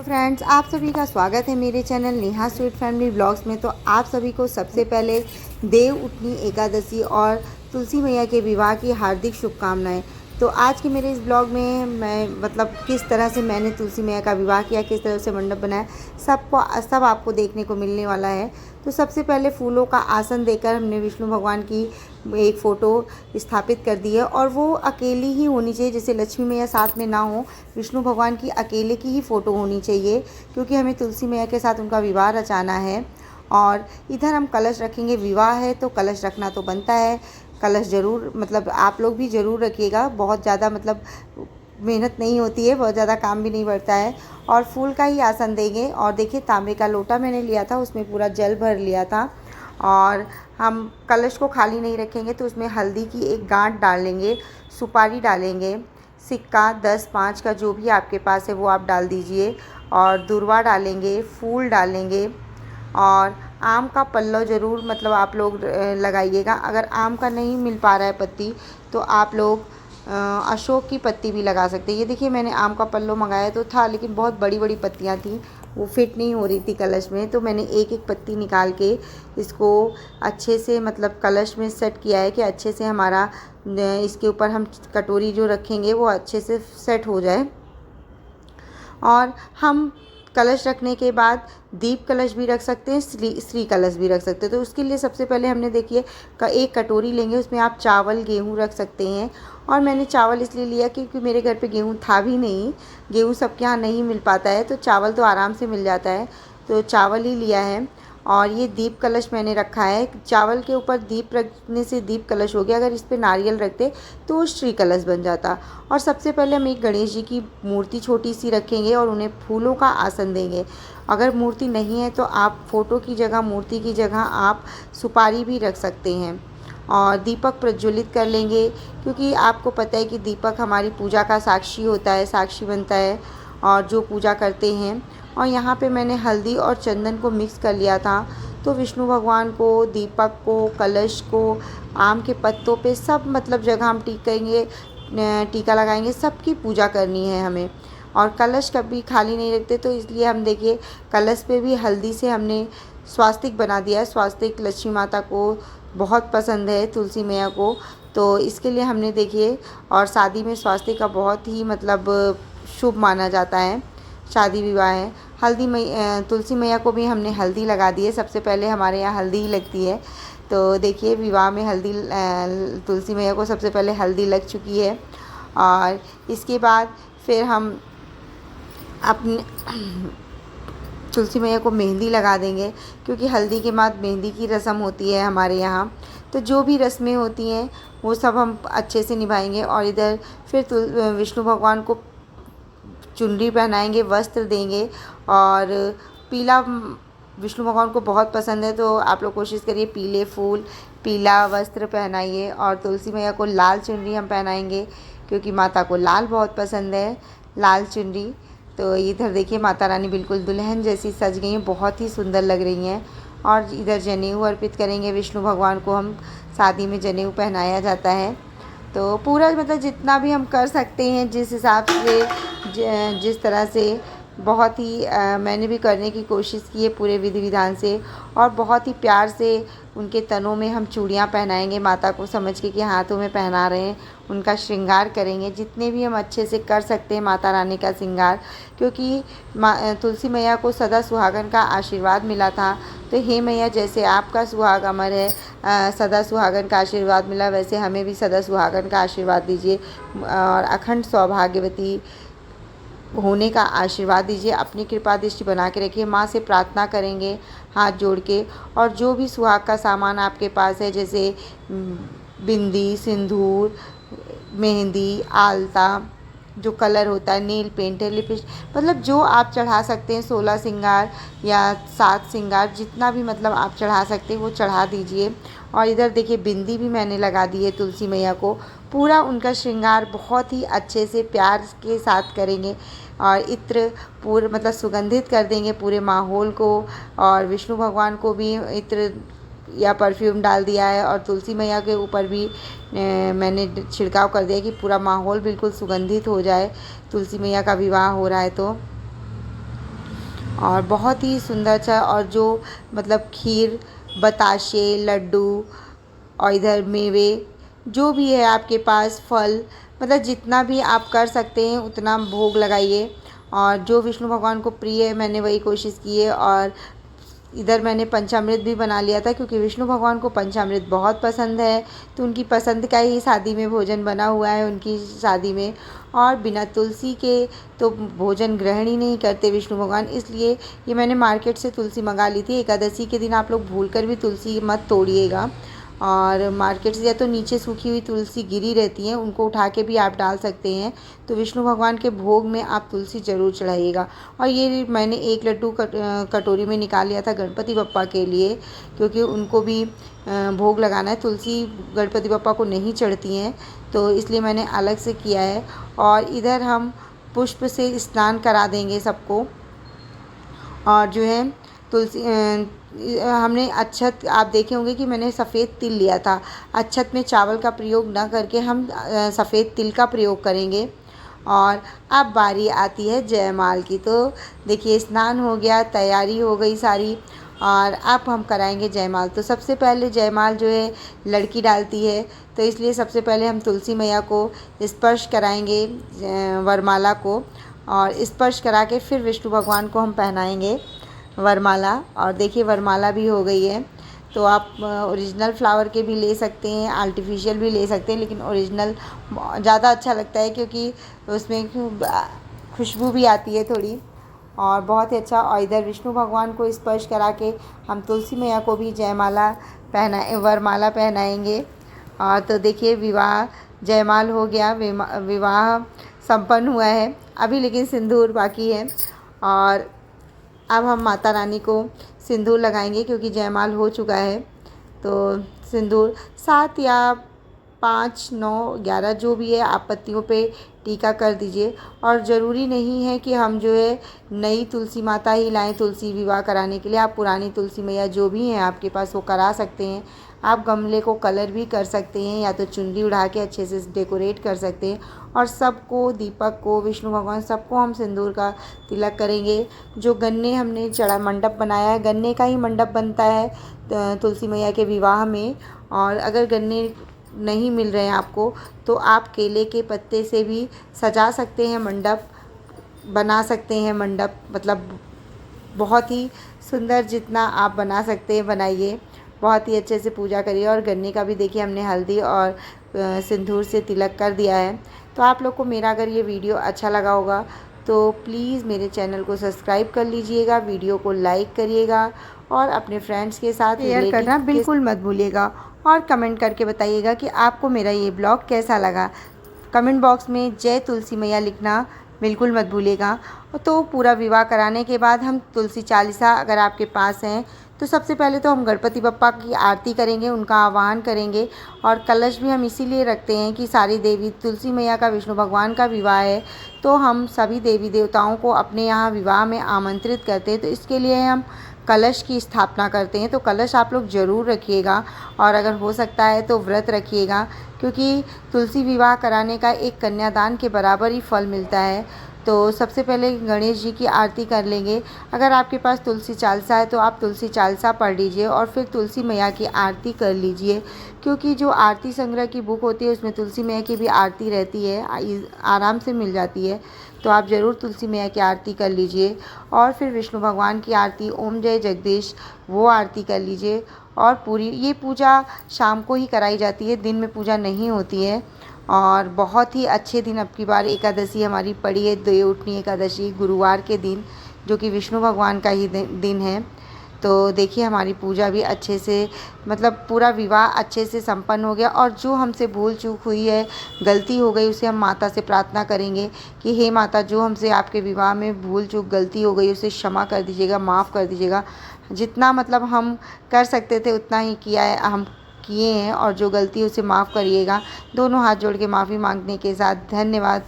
तो फ्रेंड्स, आप सभी का स्वागत है मेरे channel Neha sweet family blogs में। तो आप सभी को सबसे पहले देव उठनी एकादशी और तुलसी मैया के विवाह की हार्दिक शुभकामनाएं। तो आज के मेरे इस ब्लॉग में मैं किस तरह से मैंने तुलसी मैया का विवाह किया, किस तरह से मंडप बनाया, सब आपको देखने को मिलने वाला है। तो सबसे पहले फूलों का आसन देकर हमने विष्णु भगवान की एक फ़ोटो स्थापित कर दी है, और वो अकेली ही होनी चाहिए, जैसे लक्ष्मी मैया साथ में ना हो, विष्णु भगवान की अकेले की ही फ़ोटो होनी चाहिए, क्योंकि हमें तुलसी मैया के साथ उनका विवाह रचाना है। और इधर हम कलश रखेंगे, विवाह है तो कलश रखना तो बनता है। कलश ज़रूर आप लोग भी ज़रूर रखिएगा, बहुत ज़्यादा मेहनत नहीं होती है, बहुत ज़्यादा काम भी नहीं बढ़ता है। और फूल का ही आसन देंगे। और देखिए, तांबे का लोटा मैंने लिया था, उसमें पूरा जल भर लिया था। और हम कलश को खाली नहीं रखेंगे, तो उसमें हल्दी की एक गांठ डालेंगे, सुपारी डालेंगे, सिक्का 10 5 का जो भी आपके पास है वो आप डाल दीजिए, और दूर्वा डालेंगे, फूल डालेंगे, और आम का पल्लव ज़रूर आप लोग लगाइएगा। अगर आम का नहीं मिल पा रहा है पत्ती, तो आप लोग अशोक की पत्ती भी लगा सकते हैं। ये देखिए, मैंने आम का पल्लव मंगाया तो था, लेकिन बहुत बड़ी बड़ी पत्तियां थी, वो फिट नहीं हो रही थी कलश में, तो मैंने एक एक पत्ती निकाल के इसको अच्छे से कलश में सेट किया है, कि अच्छे से हमारा इसके ऊपर हम कटोरी जो रखेंगे वो अच्छे से सेट हो जाए। और हम कलश रखने के बाद दीप कलश भी रख सकते हैं, श्री कलश भी रख सकते हैं। तो उसके लिए सबसे पहले हमने देखिए एक कटोरी लेंगे, उसमें आप चावल गेहूँ रख सकते हैं। और मैंने चावल इसलिए लिया क्योंकि मेरे घर पे गेहूँ था भी नहीं, गेहूँ सबके यहाँ नहीं मिल पाता है, तो चावल तो आराम से मिल जाता है, तो चावल ही लिया है। और ये दीप कलश मैंने रखा है। चावल के ऊपर दीप रखने से दीप कलश हो गया, अगर इस पे नारियल रखते तो श्री कलश बन जाता। और सबसे पहले हम एक गणेश जी की मूर्ति छोटी सी रखेंगे और उन्हें फूलों का आसन देंगे। अगर मूर्ति नहीं है तो आप फ़ोटो की जगह, मूर्ति की जगह आप सुपारी भी रख सकते हैं। और दीपक प्रज्वलित कर लेंगे, क्योंकि आपको पता है कि दीपक हमारी पूजा का साक्षी होता है, साक्षी बनता है, और जो पूजा करते हैं। और यहाँ पे मैंने हल्दी और चंदन को मिक्स कर लिया था। तो विष्णु भगवान को, दीपक को, कलश को, आम के पत्तों पे सब जगह हम टीका लगाएंगे, सबकी पूजा करनी है हमें। और कलश कभी खाली नहीं रखते, तो इसलिए हम देखिए कलश पे भी हल्दी से हमने स्वास्तिक बना दिया है। स्वास्तिक लक्ष्मी माता को बहुत पसंद है, तुलसी मैया को, तो इसके लिए हमने देखिए, और शादी में स्वास्तिक का बहुत ही शुभ माना जाता है, शादी विवाह है। तुलसी मैया को भी हमने हल्दी लगा दी है। सबसे पहले हमारे यहाँ हल्दी ही लगती है, तो देखिए विवाह में तुलसी मैया को सबसे पहले हल्दी लग चुकी है। और इसके बाद फिर हम अपने तुलसी मैया को मेहंदी लगा देंगे, क्योंकि हल्दी के बाद मेहंदी की रस्म होती है हमारे यहाँ। तो जो भी रस्में होती हैं वो सब हम अच्छे से निभाएंगे। और इधर फिर विष्णु भगवान को चुनरी पहनाएंगे, वस्त्र देंगे। और पीला विष्णु भगवान को बहुत पसंद है, तो आप लोग कोशिश करिए पीले फूल, पीला वस्त्र पहनाइए। और तुलसी मैया को लाल चुनरी हम पहनाएंगे, क्योंकि माता को लाल बहुत पसंद है, लाल चुनरी। तो इधर देखिए माता रानी बिल्कुल दुल्हन जैसी सज गई हैं, बहुत ही सुंदर लग रही हैं। और इधर जनेऊ अर्पित करेंगे, विष्णु भगवान को हम शादी में जनेऊ पहनाया जाता है। तो पूरा जितना भी हम कर सकते हैं, जिस हिसाब से जिस तरह से, बहुत ही मैंने भी करने की कोशिश की है पूरे विधि विधान से। और बहुत ही प्यार से उनके तनों में हम चूड़ियाँ पहनाएंगे, माता को समझ के कि हाथों में पहना रहे हैं, उनका श्रृंगार करेंगे जितने भी हम अच्छे से कर सकते हैं माता रानी का श्रृंगार। क्योंकि तुलसी मैया को सदा सुहागन का आशीर्वाद मिला था। तो हे मैया, जैसे आपका सुहाग अमर है, सदा सुहागन का आशीर्वाद मिला, वैसे हमें भी सदा सुहागन का आशीर्वाद दीजिए, और अखंड सौभाग्यवती होने का आशीर्वाद दीजिए। अपनी कृपा दृष्टि बना के रखिए। माँ से प्रार्थना करेंगे हाथ जोड़ के। और जो भी सुहाग का सामान आपके पास है, जैसे बिंदी, सिंदूर, मेहंदी, आलता, जो कलर होता है, नेल पेंट है, लिपस्टिक, जो आप चढ़ा सकते हैं, 16 श्रृंगार या 7 श्रृंगार, जितना भी आप चढ़ा सकते हैं वो चढ़ा दीजिए। और इधर देखिए बिंदी भी मैंने लगा दी है तुलसी मैया को। पूरा उनका श्रृंगार बहुत ही अच्छे से प्यार के साथ करेंगे, और इत्र पूरे सुगंधित कर देंगे पूरे माहौल को। और विष्णु भगवान को भी इत्र या परफ्यूम डाल दिया है, और तुलसी मैया के ऊपर भी मैंने छिड़काव कर दिया कि पूरा माहौल बिल्कुल सुगंधित हो जाए, तुलसी मैया का विवाह हो रहा है तो। और बहुत ही सुंदर सा, और जो मतलब खीर, बताशे, लड्डू और इधर मेवे जो भी है आपके पास, फल, मतलब जितना भी आप कर सकते हैं उतना भोग लगाइए। और जो विष्णु भगवान को प्रिय है मैंने वही कोशिश की है। और इधर मैंने पंचामृत भी बना लिया था, क्योंकि विष्णु भगवान को पंचामृत बहुत पसंद है, तो उनकी पसंद का ही शादी में भोजन बना हुआ है उनकी शादी में। और बिना तुलसी के तो भोजन ग्रहण ही नहीं करते विष्णु भगवान, इसलिए ये मैंने मार्केट से तुलसी मंगा ली थी। एकादशी के दिन आप लोग भूल कर भी तुलसी मत तोड़िएगा, और मार्केट से या तो नीचे सूखी हुई तुलसी गिरी रहती हैं, उनको उठा के भी आप डाल सकते हैं। तो विष्णु भगवान के भोग में आप तुलसी ज़रूर चढ़ाइएगा। और ये मैंने एक लड्डू कटोरी में निकाल लिया था गणपति बप्पा के लिए, क्योंकि उनको भी भोग लगाना है। तुलसी गणपति बप्पा को नहीं चढ़ती हैं, तो इसलिए मैंने अलग से किया है। और इधर हम पुष्प से स्नान करा देंगे सबको। और जो है तुलसी हमने अच्छत, आप देखे होंगे कि मैंने सफ़ेद तिल लिया था। अच्छत में चावल का प्रयोग ना करके हम सफ़ेद तिल का प्रयोग करेंगे। और अब बारी आती है जयमाल की। तो देखिए स्नान हो गया, तैयारी हो गई सारी, और अब हम कराएंगे जयमाल। तो सबसे पहले जयमाल जो है लड़की डालती है, तो इसलिए सबसे पहले हम तुलसी मैया को स्पर्श कराएंगे वरमाला को, और स्पर्श करा के फिर विष्णु भगवान को हम पहनाएंगे वरमाला। और देखिए वरमाला भी हो गई है। तो आप ओरिजिनल फ्लावर के भी ले सकते हैं, आर्टिफिशियल भी ले सकते हैं, लेकिन ओरिजिनल ज़्यादा अच्छा लगता है, क्योंकि उसमें खुशबू भी आती है थोड़ी, और बहुत ही अच्छा। और इधर विष्णु भगवान को स्पर्श करा के हम तुलसी मैया को भी जयमाला वरमाला पहनाएंगे। और तो देखिए विवाह जयमाल हो गया, विवाह संपन्न हुआ है अभी, लेकिन सिंदूर बाकी है। और अब हम माता रानी को सिंदूर लगाएंगे, क्योंकि जयमाल हो चुका है। तो सिंदूर 7 या 5, 9, 11 जो भी है आप पत्तियों पे टीका कर दीजिए। और ज़रूरी नहीं है कि हम जो है नई तुलसी माता ही लाएं तुलसी विवाह कराने के लिए। आप पुरानी तुलसी मैया जो भी हैं आपके पास वो करा सकते हैं। आप गमले को कलर भी कर सकते हैं, या तो चुनरी उड़ा के अच्छे से डेकोरेट कर सकते हैं। और सबको, दीपक को, विष्णु भगवान सबको हम सिंदूर का तिलक करेंगे। जो गन्ने हमने चढ़ा मंडप बनाया है, गन्ने का ही मंडप बनता है तुलसी मैया के विवाह में। और अगर गन्ने नहीं मिल रहे हैं आपको, तो आप केले के पत्ते से भी सजा सकते हैं मंडप, बना सकते हैं मंडप। मतलब बहुत ही सुंदर, जितना आप बना सकते हैं बनाइए, बहुत ही अच्छे से पूजा करिए। और गन्ने का भी देखिए हमने हल्दी और सिंदूर से तिलक कर दिया है। तो आप लोग को मेरा अगर ये वीडियो अच्छा लगा होगा तो प्लीज़ मेरे चैनल को सब्सक्राइब कर लीजिएगा, वीडियो को लाइक करिएगा, और अपने फ्रेंड्स के साथ शेयर करना बिल्कुल मत भूलिएगा। और कमेंट करके बताइएगा कि आपको मेरा ये ब्लॉग कैसा लगा। कमेंट बॉक्स में जय तुलसी मैया लिखना बिल्कुल मत भूलिएगा। तो पूरा विवाह कराने के बाद हम तुलसी चालीसा अगर आपके पास हैं, तो सबसे पहले तो हम गणपति बप्पा की आरती करेंगे, उनका आह्वान करेंगे। और कलश भी हम इसीलिए रखते हैं कि सारी देवी, तुलसी मैया का विष्णु भगवान का विवाह है, तो हम सभी देवी देवताओं को अपने यहाँ विवाह में आमंत्रित करते हैं। तो इसके लिए हम कलश की स्थापना करते हैं। तो कलश आप लोग ज़रूर रखिएगा, और अगर हो सकता है तो व्रत रखिएगा, क्योंकि तुलसी विवाह कराने का एक कन्यादान के बराबर ही फल मिलता है। तो सबसे पहले गणेश जी की आरती कर लेंगे। अगर आपके पास तुलसी चालीसा है तो आप तुलसी चालीसा पढ़ लीजिए, और फिर तुलसी मैया की आरती कर लीजिए, क्योंकि जो आरती संग्रह की बुक होती है उसमें तुलसी मैया की भी आरती रहती है, आराम से मिल जाती है। तो आप ज़रूर तुलसी मैया की आरती कर लीजिए। और फिर विष्णु भगवान की आरती, ओम जय जगदीश, वो आरती कर लीजिए। और पूरी ये पूजा शाम को ही कराई जाती है, दिन में पूजा नहीं होती है। और बहुत ही अच्छे दिन अब की बार एकादशी हमारी पड़ी है, देवउठनी एकादशी गुरुवार के दिन, जो कि विष्णु भगवान का ही दिन है। तो देखिए हमारी पूजा भी अच्छे से, मतलब पूरा विवाह अच्छे से संपन्न हो गया। और जो हमसे भूल चूक हुई है, गलती हो गई, उसे हम माता से प्रार्थना करेंगे कि हे माता, जो हमसे आपके विवाह में भूल चूक गलती हो गई उसे क्षमा कर दीजिएगा, माफ़ कर दीजिएगा। जितना मतलब हम कर सकते थे उतना ही किया है, हम किए हैं, और जो गलती उसे माफ़ करिएगा। दोनों हाथ जोड़ के माफ़ी मांगने के साथ धन्यवाद।